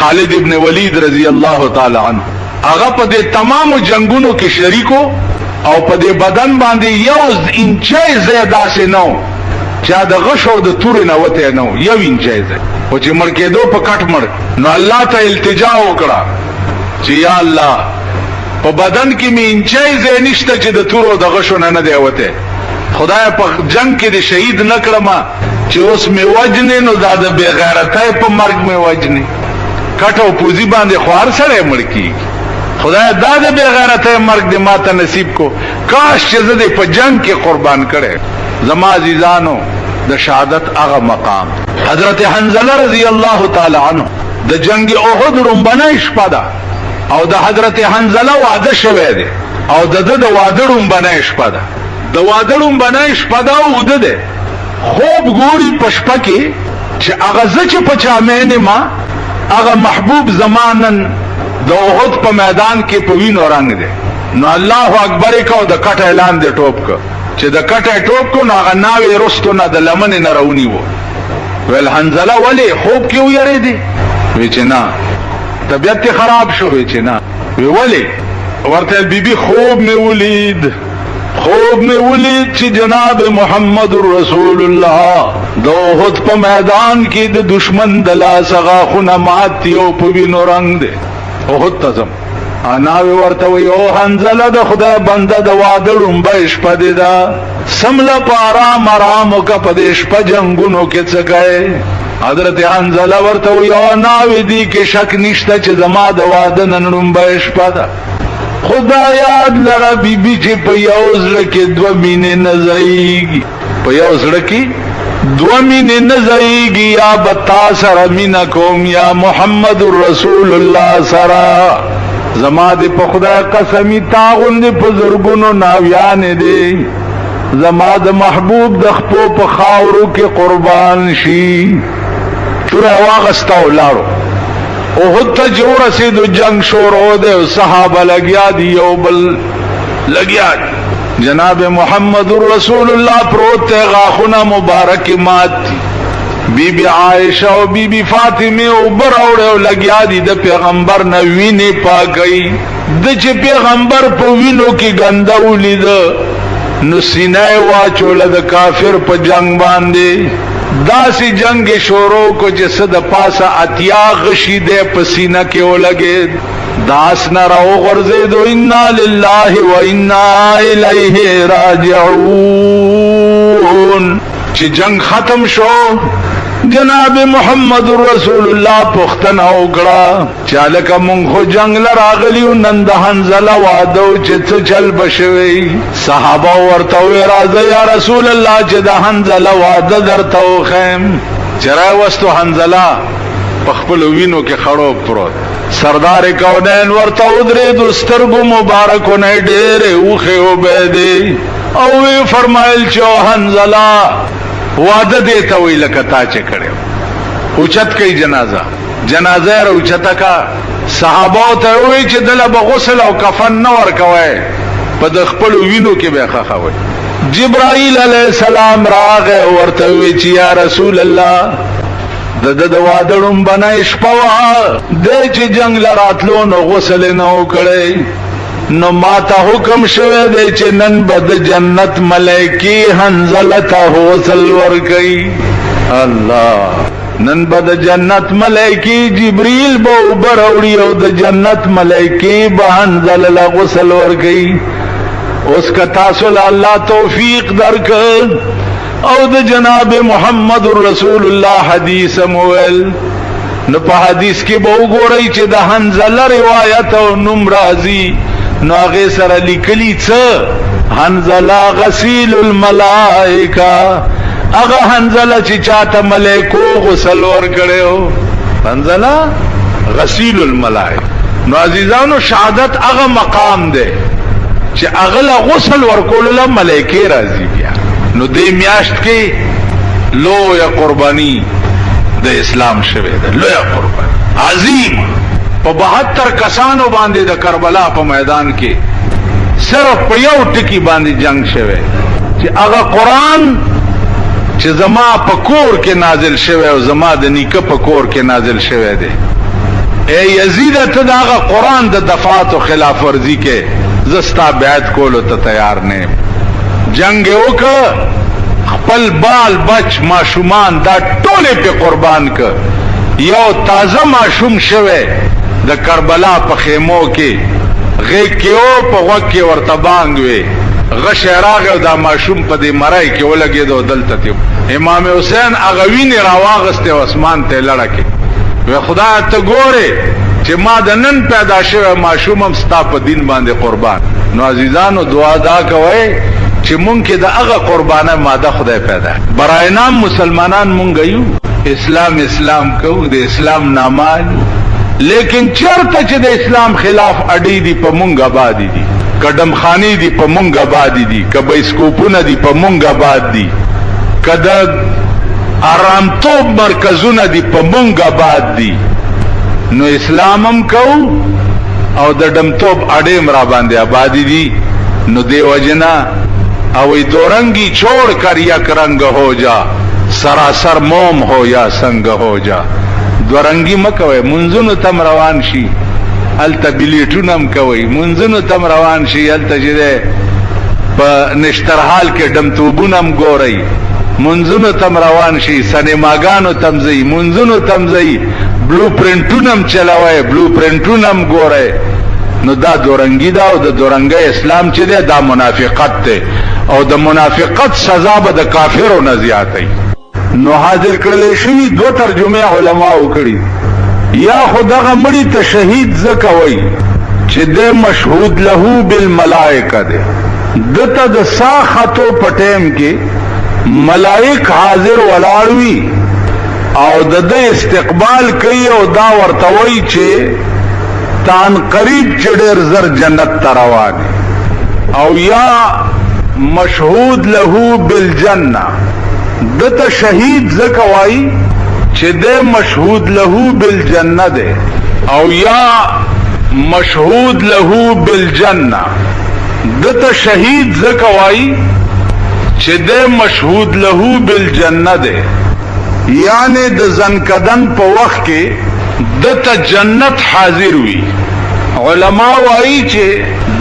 خالد ابن ولید رضی الله تعالی عنہ هغه په دې تمام جنگونو کې شریکو او په دې بدن باندې یو انچای زیاده سه نو چا د غشو د تور نه وته نو یو انچای زه او چې مړ کېدو په کټ مړ نو الله ته التجا وکړه چې یا الله په بدن کې می انچای زه نشته چې د تور او د غشو نه دی وته خدای په جنگ کې د شهید نکړم چې اوس می وجنې نو دا د بے غیرتۍ په مرګ می وجنې کټو پوزي باندې خوار سره مړ کی خدای دا د بے غیرتۍ مرګ دې ماته نصیب کو کاش چې زه دې په جنگ کې قربان کړې زما عزیزانو د شهادت هغه مقام حضرت حنظله رضی الله تعالی عنہ د جنگ احد رومبنه شپه ده او د حضرت حنظله وعده شوه دی او د وعده رومبنه شپه ده د وعده رومبنه شپه ده او ده خوب ګوري پشپا کې چې هغه زچ په چامه ما هغه محبوب زمانن د احد په میدان کې په وینو رنگ دی نو الله اکبر کو د کټ اعلان دی ټوپ کو چې د کټ ټوپ کو نو هغه ناوي رستو نه د لمن نه راونی وو ول حنظله ولی خوب کې ویری دی وی چې نه طبیعت خراب شو وی چې نه وی ولی ورته بیبي خوب می ولید چې جناب محمد رسول الله د احد په میدان کې د دشمن د لاس غاخونه ماتي او په وینو رنگ دی احد تزم انا ورته وی او حنظله د خدای بنده د وعده رومبه شپه دی دا سمله پارام آرام کا په شپه جنگونو کې څه کوي حضرت حنظله ورته وی او ناوی دی کې شک نشته چې زما د وعده نن رومبه شپه ده خدا یاد لرا بی بی چې په یو زړه کې دوه مینې نزایږي په یو زړه کې دوه مینې نزایږي یا بتا سره مینا کوم یا محمد رسول الله سره زما دې په خدای قسمی تاغون دې په زرګونو ناویان دې زما د محبوب د خپو په خاورو کې قربان شي توره واغستا ولاړو احد ته جوړ رسیدو جنگ شروع ده صحابه لګیا دي یو بل لګیا جناب محمد رسول الله پروت غاخونه مبارک مات بی بی عائشہ او بی بی فاطمه او براوړو لګیا دي د پیغمبر نه ویني پاکي د چې پیغمبر په وینو کې ګنده ولید نو سینه واچول د کافر په جنگ باندې داسی جنگ شورو کو جس د پاسا اتیا غشی دے پسینہ کے او لگے داس نہ رو غرزید انا للہ و انا الیہ راجعون چی جنگ ختم شو جناب محمد رسول اللہ پختن اوگڑا چالکا منخو جنگ لراغلیو نند حنظله وعدو چت چل بشوی صحابہ ورتوی رازا یا رسول اللہ چه دا حنظله وعده درتو خیم چرای وستو حنظله پخپلو وینو کے خڑو پروت سردار کونین ورتو درید استرگو مبارکو نے ڈیرے اوخے عبیدی اوی فرمائل چو حنظله وعده دیتا وی لکتا چه کڑے اوچت کئی جنازہ رو اوچتا کا صحاباو تا وی چه دل بغسل او کفن نور کوئے پا دخپل وینو کی بے خخوئے جبرائیل علیہ السلام راغے ورتوی چی یا رسول اللہ د وادړم بنایش پوا د چې جنگ لراتلو نو غسل نو کړي نو ماته حکم شوه دی چې نن بد جنت ملائکی حنظله ته غسل ور کوي الله نن بد جنت ملائکی جبرائیل بو براوړي او د جنت ملائکی به حنظله له غسل ور کوي اوس کا تاسو الله توفیق درکړ او د جناب محمد رسول الله حدیث مویل نو په حدیث کې به وګورئ چې د حنظله روایت او نوم راځي نو هغه سره لیکلي څه حنظله غسیل الملائکه هغه حنظله چې چاته ملائکو غسل ور کړو حنظله غسیل الملائکه نو عزیزانو شهادت هغه مقام دی چې هغه غسل ورکول له ملائکه راځي بیا نو دې میاشت کې لویا قربانی د اسلام شوه ده لویا قربانی عظیم په 72 کسانو باندې د کربلا په میدان کې صرف په یو ټکی باندې جنگ شوه چې هغه قران چې زما په کور کې نازل شوه او زما د نیکه په کور کې نازل شوه ده اے یزید ته داغه قرآن د دفاعت او خلاف ورزی کې زستا بیعت کولو ته تیار نه. جنگ وکړه، خپل بال بچ ماشومان دا ټوله په قربان ک. یو تازه ماشوم شوه د کربلا په خیمو کې غیږ کې او په غوږ کې ورته بانګ وي، غش راغی او دا ماشوم په دې مرای کې ولګېدو. دلته ته امام حسین هغه وینې راواغسته او اسمان ته لړکې وی خدای ته ګوره چې ما د نن پیدا شوه ماشوم هم ستا په دین باندې قربان. نو عزیزانو دعا دا کوئ چې مونږ کې د هغه قربانه ماده خدای پیدا. برای نام مسلمانان مونږ یو، اسلام کوو، د اسلام نامال، لیکن چرته چې د اسلام خلاف اډی دی په مونږ آبادی دي، کډم خانی دی په مونږ آبادی دي، کبه سکوپونه دی په مونږ آباد دي، کده آرامتوب مرکزونه دی په مونږ آباد دي. نو اسلام هم کوو او د ډمتوب اډیم را باندې آبادی دي. نو دی وجنا او دورنگی چھوڑ کر یک رنگ ہو جا، سراسر موم ہو یا سنگ ہو جا. دورنگی مکوئے، منزنو تم روان شی التا بلیٹونم کوئی، منزنو تم روان شی التا جدے پا نشترحال کے ڈمتوبونم گو رئی، منزنو تم روان شی سنیماگانو تمزئی، منزنو تمزئی، بلو پرنٹونم چلوئے، بلو پرنٹونم گو رئی. نو دا دورنگی دا او د دورنگی اسلام چې دی دا منافقت ته، او د منافقت سزا به د کافرو نه زیاتې. نو حاضر کړل شوی دو ترجمه علما وکړي. یا خدغه مړی ته شهید زکوي چې د مشهود له بالملائکه ده، دته د ساختو پټیم کې ملائک حاضر ولاړوي او د استقبال کوي او دا ورتوي چې تان قریب چډر زر جنت تروان. او یا مشهود له بالجنه، دته شهید زکوای چې د مشهود له بالجنه ده. او یا مشهود له بالجنه، دته شهید زکوای چې د مشهود له بالجنه ده. یعنی د زنکدن په وخت کې دته جنت حاضر وي. علماء وایي چې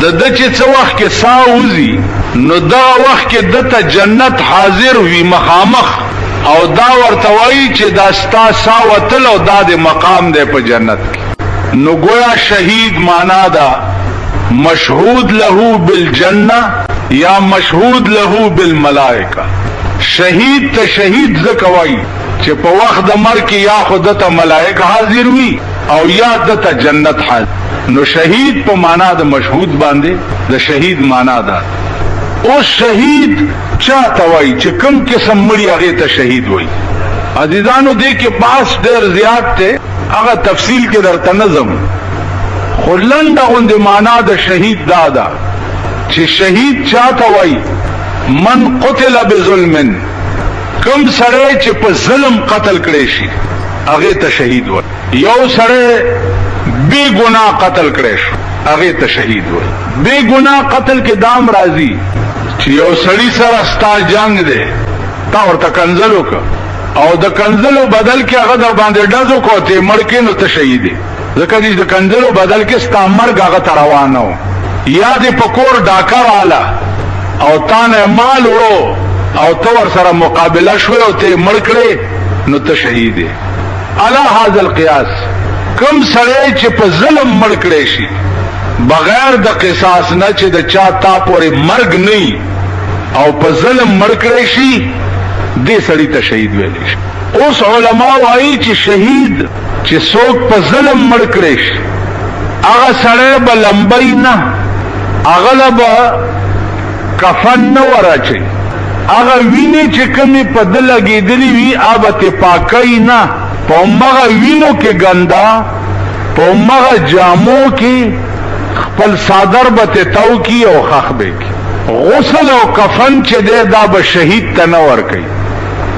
د چې څو وخت کې ساوزي نو دا وخت کې دته جنت حاضر وي مخامخ، او دا ورته وایي چې دا ستا ساوتل او دا د مقام دی په جنت کې. نو گویا شهید معنا دا مشهود له بالجنه یا مشهود له بالملائکه. شهید ته شهید زکوای چې په وخت د مرګ کې یا خودته ملائکه حاضر وي او یا دته جنت حاضر. نو شهید په معنا د مشهود باندې د شهید معنا ده. او شهید چاته وای چې کوم قسم مړی هغه ته شهید وای. عزیزانو دې کې باس ډېر زیات ته، هغه تفصیل کې درته نظم خلنده غوندې معنا د شهید دادا چې شهید چاته وای من قتل بظلم، کم سړی چې په ظلم قتل کړي شي هغه ته شهید وای. یو سړی بے گناہ قتل کړي شي هغه ته شهید وای. بے گناہ قتل کې دام راځي چې یو سړی سره ستا جنگ دی، تا ورته کنځل وکړه او د کنځلو بدل کې هغه در باندې ډزو کوته مړ کې نو ته شهید دی. ځکه چې د کنځلو بدل کې ستا مرګ هغه ته روانه و. یا دې پکور ډاکر والا او تا نه مال وړو او تو ور سره مقابله شوی او ته مړ کړې نو ته شهید دی. علی هذا القياس کم سړی چې په ظلم مړ کړي شي بغیر د قصاص نه چې د چا تا پورې مرګ نه او په ظلم مړ کړي شي دې سړی ته شهید ویل شي. اوس علما وايي چې شهید چې څوک په ظلم مړ کړي شي هغه سړی به لمبای نه، هغه به کفن نه ورچي، هغه ویني چې کمی په دل لګېدلې وي هغه ته پاکي نه، په مغه وینو کې ګندا، په مغه جامو کې خپل صادر به تاو کی او خخ به کی. غسل او کفن چې دا به شهید ته نه ور کوي.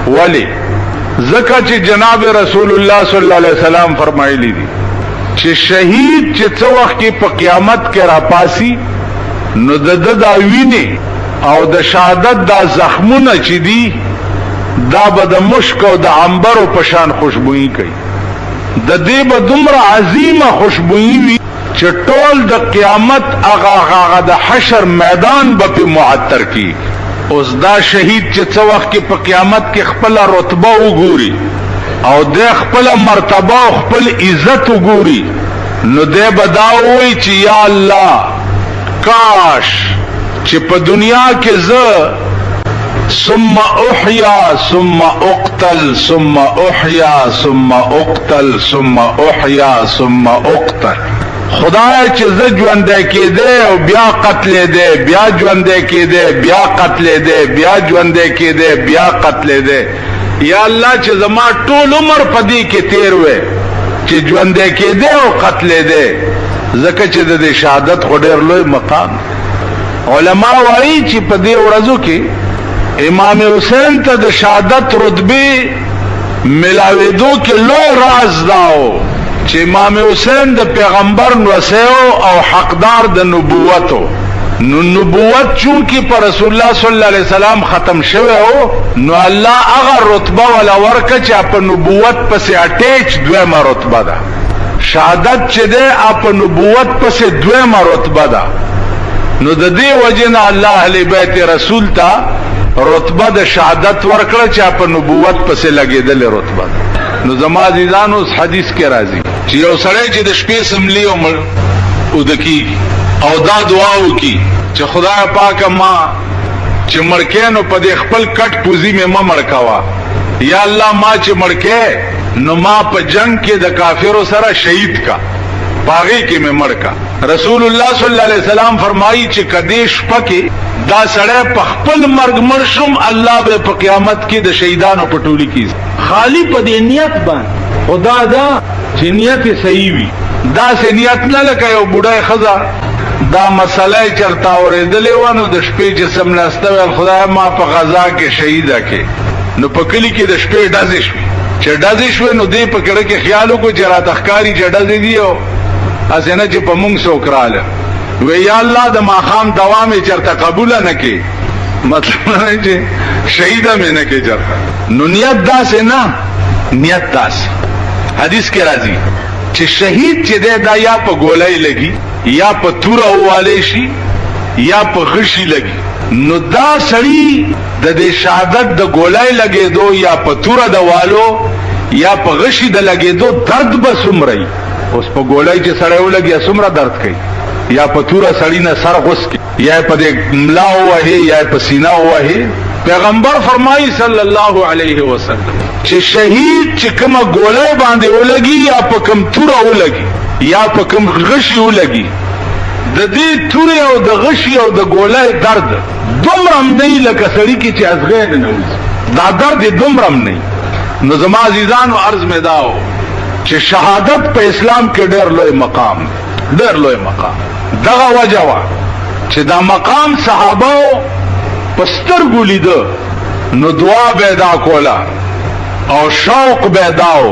ولی ځکه چې جناب رسول الله صلی الله علیه وسلم فرمایلی دي چې شهید چې څو وخت کې په قیامت کې را پاسي نو د ویني او د شهادت دا زخمونه چې دي دا به د مشک او د عنبر په شان خوشبوئی کوي. د دې به دومره عظیمه خوشبوئی وي چې ټول د قیامت هغه د حشر میدان به په معطر کی. اوس دا شهید چې څه وخت کې په قیامت کې خپل رتبه وګوري او د خپل مرتبه او خپل عزت وګوري، نو دې به دا وایي چې یا الله کاش چې په دنیا کې زه ثم احیا ثم اقتل ثم احیا ثم اقتل ثم احیا ثم اقتل، خدای چې زه ژوندی کېدی او بیا قتلېدی، بیا ژوندی کېدی، بیا قتلېدی، بیا ژوندی کېدی، بیا قتلېدی. یا الله چې زما ټول عمر په دې کې تیر وې چې ژوندی کېدی او قتلېدی، ځکه چې د دې شهادت خو ډېر لوی مقام. علما وایي چې په دې ورځو کې امام حسین ته د شهادت رتبه ملاوېدو کې لوی راز داو چې امام حسین د پیغمبر نوسیو او حقدار د نبوتو. نو نبوت چونکی پر رسول الله صلی الله علیه وسلم ختم شوه او نو الله هغه رتبه ولا ورکه چې په نبوت پسې اٹیچ دویمه رتبه ده. شهادت چې ده په نبوت پسې دویمه رتبه ده. نو د دې وجنه الله اهل بیت رسول ته رتبه د شهادت ورکړه چې په نبوت پسې لګیدل رتبه ده. نو زما عزیزانو حدیث کې راځي چې یو سړی چې د شپې سملی او دکی او دا دعا وکي چې خدای پاک ما چې مړکینو په دې خپل کټ پوزي مې ما مړکاوه، یا الله ما چې مړکې نو ما په جنگ کې د کافرو سره شهید کا، پاغي کې مې مړکا. رسول الله صلی الله علیه وسلم فرمایي چې کدیش پکې دا سړی په خپل مرګ مرشم الله به په قیامت کې د شهیدانو په ټولي کې خالی په دې نیت باندې خدا دا چې نیت صحیح وي. دا سه نیت نه لکه یو بوډای خزا دا مسله چرتا اورېدلې ونه د شپې چې سملاستوي خدای ما په غزا کې شهیده کې، نو په کلی کې د شپې ډزې شوې چې ډزې شوې نو دې په کړه کې خیال وکړو چې راته ښکاري چې ډزې دي او اسنه چې په مونږ څوک رااله وی یا الله د ماخام دوام چرته قبول نه کې، مطلب نه چې شهیده مې نه کې چرته. نو نیت داسې نه، نیت داسې حدیث کې راځي چې شهید چې ده دا یا په ګولای لګي یا په توره واله شي یا په غشي لګي. نو دا سړی د دې شهادت د ګولای لګېدو یا په توره د والو یا په غشي د لګېدو درد به څومره. اوس په ګولای چې سړی ولګي څومره درد کوي، یا په توره سړی نه سر غوس کی، یا په دې ملا وهي یا په سینه وهي. پیغمبر فرمایي صلی الله علیه وسلم چې شهید چې کومه ګولای باندې ولګي یا په کوم توره ولګي یا په کوم غشي ولګي، د دې توره او د غشي او د ګولای درد دومره نه لکه سړی کې چې ازغې نه وځي، دا درد دومره نه. نو زما عزیزانو عرض مې داو چې شهادت په اسلام کې ډېر لوی مقام، ډېر لوی مقام. دغه وجه وا چې دا مقام صحابه پسترګو لیده نو دعا پیدا کولا او شوق پیداو